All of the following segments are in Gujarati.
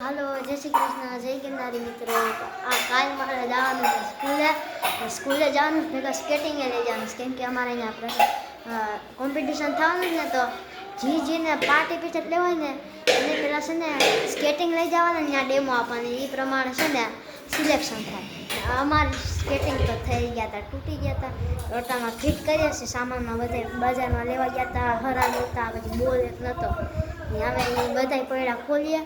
हेलो जय श्री कृष्ण जय गिरनारी मित्रों। आ काल मारे जवानुं छे स्कूले जवानुं भेगा स्केटिंग लई जवानुं केम के अमारे अहींया कॉम्पिटिशन थवानुं छे तो जी ने पार्टिसिपेट लेवाय ने एने पेला छे ने स्केटिंग लई जवानुं ने डेमो आपवानी ई प्रमाणे छे ने सिलेक्शन थाय। अमारे स्केटिंग तो थई गया था तूटी गया था ओटामां फिट कर्या छे सामानमां बधाय बजारमां लेवा गया था हरा नहोता पछी बोल एक नतो हवे ई बधाय पड्या खोलीए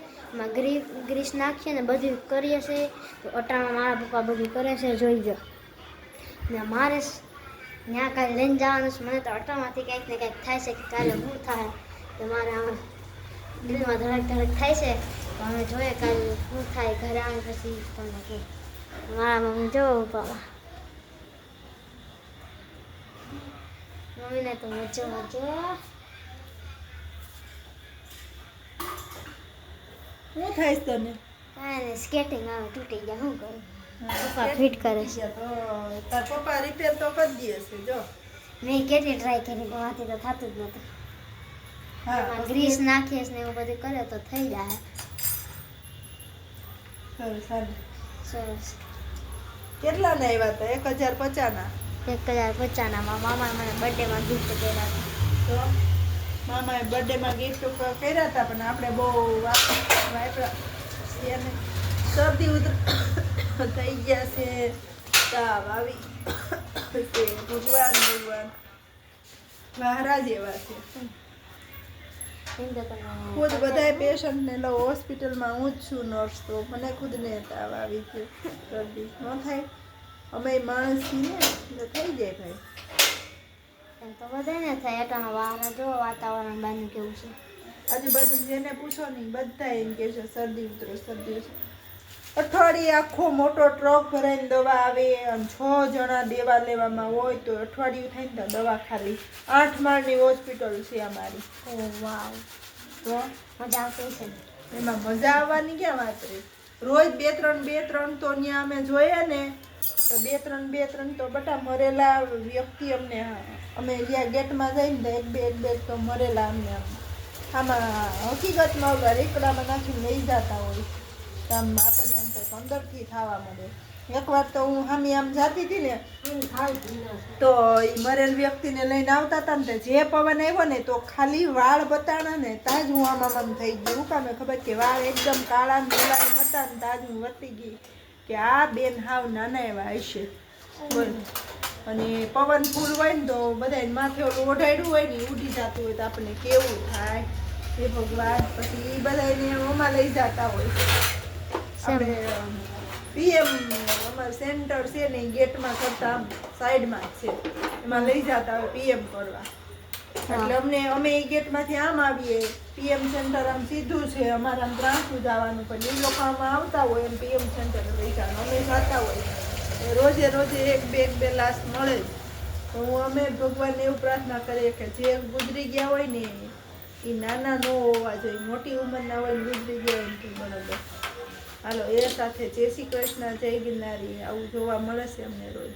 ग्रीस नाखीए ने बधुं करीए छे। अटाणा मारा पप्पा बधुं करे छे जोईजो ने मारे ત્યાં કાલે લઈને જવાનું છે મને તો અટામાંથી કંઈક ને કંઈક થાય છે કે કાલે શું થાય તો મારે આમાં દિલમાં ધડક ધડક થાય છે તો અમે જોઈએ કાલે શું થાય ઘરે આવે પછી તમને કે મારા મમ્મી જો બાબા મમ્મીને તો મજો મજો શું થાય તને? કાંઈ નહીં સ્કેટિંગ આવે તૂટી ગયા શું કરું પપ્પા ફિટ કરે છે તો તાર પપ્પા રિપેર તો કરી દે છે જો મેં કેટલી ટ્રાય કરી પણ આથી તો થતું જ નહોતું એમાં ગ્રીસ નાખીએ ને એવું બધું કરે તો થઈ જાય સરસ કેટલા ના આવ્યા હતા 1050 ના 1050 ના મામા મને બર્થડે માં ગિફ્ટ કર્યા હતા તો મામાએ બર્થડે માં ગિફ્ટ કર્યા હતા પણ આપણે બહુ વાપરા શરદી ઉધર થઈ ગયા છે તાવ આવી છે ભગવાન મહારાજ એવા છે ખુદ બધા પેશન્ટને લો હોસ્પિટલમાં હું જ છું નર્સ તો મને ખુદને તાવ આવી છે શરદી ન થાય અમે માણસ છીએ એટલે થઈ જાય ભાઈ એમ તો બધાને થાય એટામાં બહાર જો વાતાવરણ બહારનું કેવું છે આજુબાજુ જેને પૂછો નહીં બધા એમ કહે છે શરદી ઉતરો અઠવાડિયે આખો મોટો ટ્રક ભરાઈને દવા આવે અને 6 જણા દેવા લેવામાં હોય તો અઠવાડિયું થાય ને તો દવા ખાલી 8 માળની હોસ્પિટલ છે અમારી ઓ વાવ તો મજા આવતી છે એમાં મજા આવવાની ક્યાં વાત રહી રોજ બે ત્રણ તો ત્યાં અમે જોઈએ ને તો બે ત્રણ તો બટા મરેલા વ્યક્તિ અમને અમે જ્યાં ગેટમાં જઈને તો એક બે તો મરેલા અમને આમાં હકીકતમાં રેકડામાં નાખીને લઈ જતા હોય તો આમ આપણને આમ કંઈક અંદરથી થવા મળે એકવાર તો હું હામી આમ જતી હતી ને તો એ મરેલ વ્યક્તિને લઈને આવતા હતા ને જે પવન આવ્યો ને તો ખાલી વાળ બતાણા ને ત્યાં જ હું આમ થઈ ગઈ હું કામે ખબર કે વાળ એકદમ કાળા મુલાયમ હતા ને ત્યાં જ હું વતી ગઈ કે આ બેન હાવ નાના એવા હશે બોલ અને પવન ફૂલ હોય ને તો બધા માથે ઓલું ઓઢાડ્યું હોય ને ઉડી જતું હોય તો આપણને કેવું થાય એ ભગવાન પછી એ બધાને ઓમાં લઈ જતા હોય આપણે પીએમ અમારું સેન્ટર છે ને ગેટમાં કરતા સાઈડમાં જ છે એમાં લઈ જતા હોય પીએમ કરવા એટલે અમે એ ગેટમાંથી આમ આવીએ પીએમ સેન્ટર આમ સીધું છે અમારે આમ ત્રાસું જવાનું પણ એ લોકો આમાં આવતા હોય એમ પીએમ સેન્ટર લઈ જવાનું અમે જતા હોય રોજે એક બે લાશ મળે તો હું અમે ભગવાનને એવું પ્રાર્થના કરીએ કે જે ગુજરી ગયા હોય ને એ નાના ન હોવા જોઈએ મોટી ઉંમરના હોય ને ગુજરી ગયા હોય ને બરાબર હાલો એ સાથે જય શ્રી કૃષ્ણ જય ગિરનારી આવું જોવા મળે છે અમને રોજ